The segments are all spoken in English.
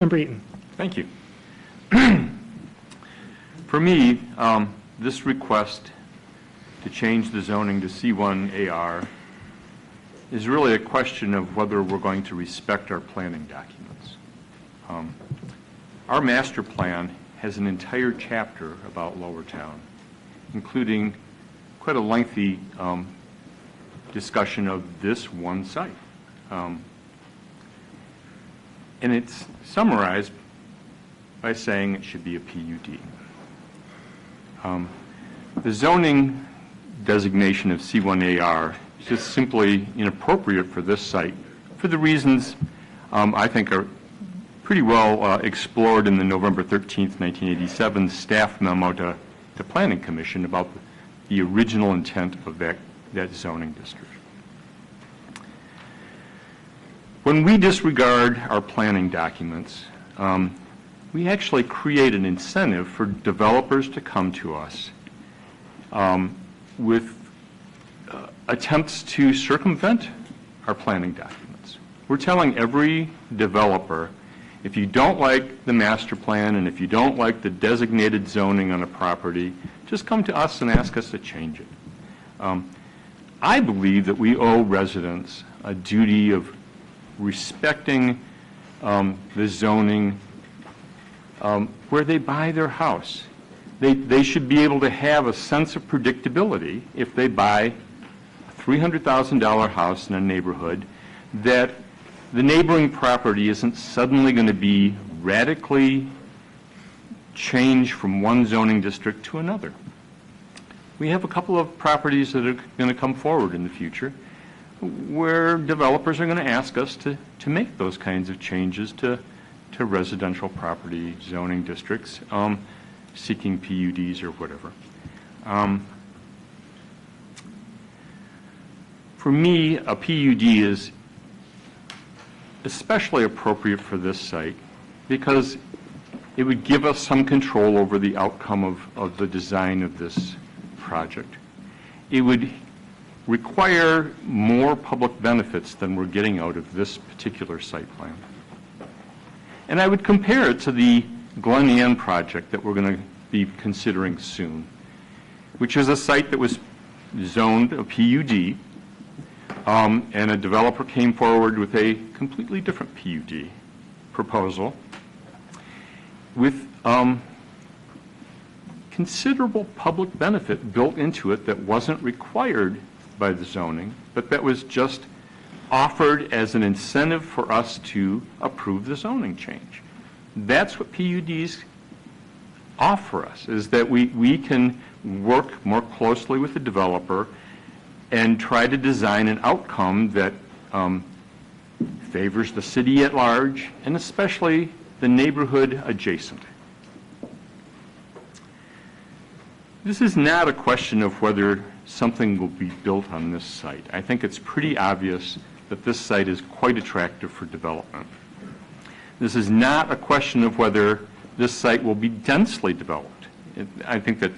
Member Eaton. Thank you. For me, this request to change the zoning to C1AR is really a question of whether we're going to respect our planning documents. Our master plan has an entire chapter about Lowertown, including quite a lengthy discussion of this one site. And it's summarized by saying it should be a PUD. The zoning designation of C1AR is just simply inappropriate for this site for the reasons I think are pretty well explored in the November 13th, 1987 staff memo to the Planning Commission about the original intent of that zoning district. When we disregard our planning documents, we actually create an incentive for developers to come to us with attempts to circumvent our planning documents. We're telling every developer, if you don't like the master plan and if you don't like the designated zoning on a property, just come to us and ask us to change it. I believe that we owe residents a duty of respecting the zoning where they buy their house. They should be able to have a sense of predictability if they buy a $300,000 house in a neighborhood, that the neighboring property isn't suddenly going to be radically changed from one zoning district to another. We have a couple of properties that are going to come forward in the future where developers are going to ask us to make those kinds of changes to residential property zoning districts, seeking PUDs or whatever. For me, a PUD is especially appropriate for this site because it would give us some control over the outcome of the design of this project. It would require more public benefits than we're getting out of this particular site plan. And I would compare it to the Glen Ann project that we're going to be considering soon, which is a site that was zoned a PUD, and a developer came forward with a completely different PUD proposal with considerable public benefit built into it that wasn't required by the zoning, but that was just offered as an incentive for us to approve the zoning change. That's what PUDs offer us, is that we can work more closely with the developer and try to design an outcome that favors the city at large and especially the neighborhood adjacent. This is not a question of whether something will be built on this site. I think it's pretty obvious that this site is quite attractive for development. This is not a question of whether this site will be densely developed. I think that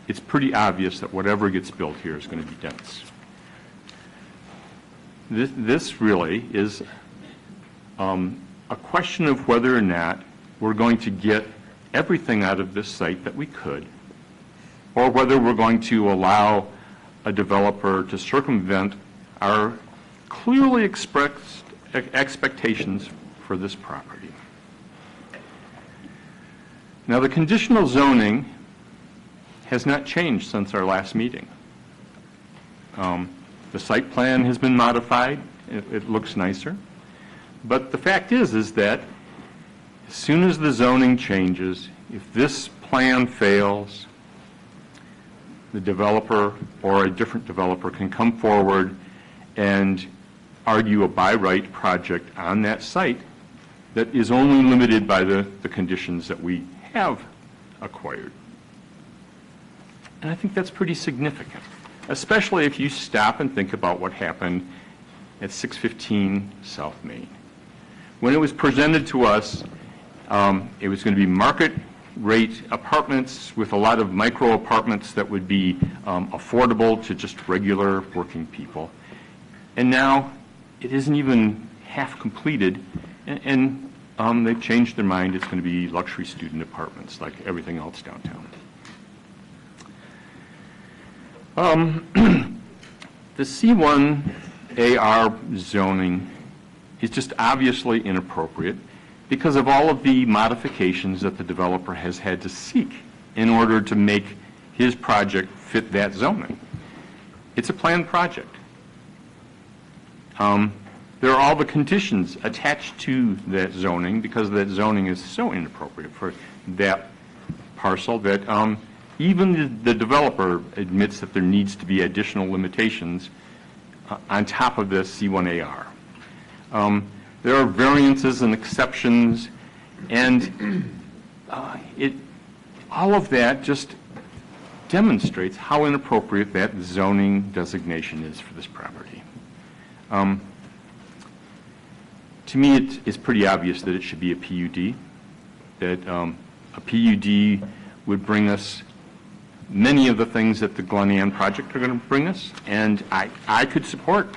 it's pretty obvious that whatever gets built here is going to be dense. This really is a question of whether or not we're going to get everything out of this site that we could, or whether we're going to allow a developer to circumvent our clearly expressed expectations for this property. Now, the conditional zoning has not changed since our last meeting. The site plan has been modified. It looks nicer. But the fact is that as soon as the zoning changes, if this plan fails, the developer or a different developer can come forward and argue a by right project on that site that is only limited by the conditions that we have acquired. And I think that's pretty significant, especially if you stop and think about what happened at 615 South Main. When it was presented to us, it was going to be market rate apartments with a lot of micro apartments that would be affordable to just regular working people. And now it isn't even half completed, and they've changed their mind. It's going to be luxury student apartments like everything else downtown. The C1AR zoning is just obviously inappropriate because of all of the modifications that the developer has had to seek in order to make his project fit that zoning. It's a planned project. There are all the conditions attached to that zoning because that zoning is so inappropriate for that parcel that even the developer admits that there needs to be additional limitations on top of the C1AR. There are variances and exceptions, and all of that just demonstrates how inappropriate that zoning designation is for this property. To me, it's pretty obvious that it should be a PUD, that a PUD would bring us many of the things that the Glen Ann project are going to bring us, and I could support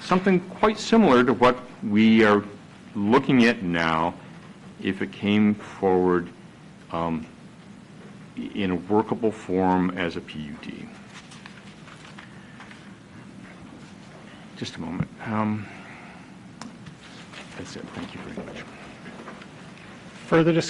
something quite similar to what we are looking at now if it came forward in a workable form as a PUD. Just a moment. That's it. Thank you very much. Further discussion?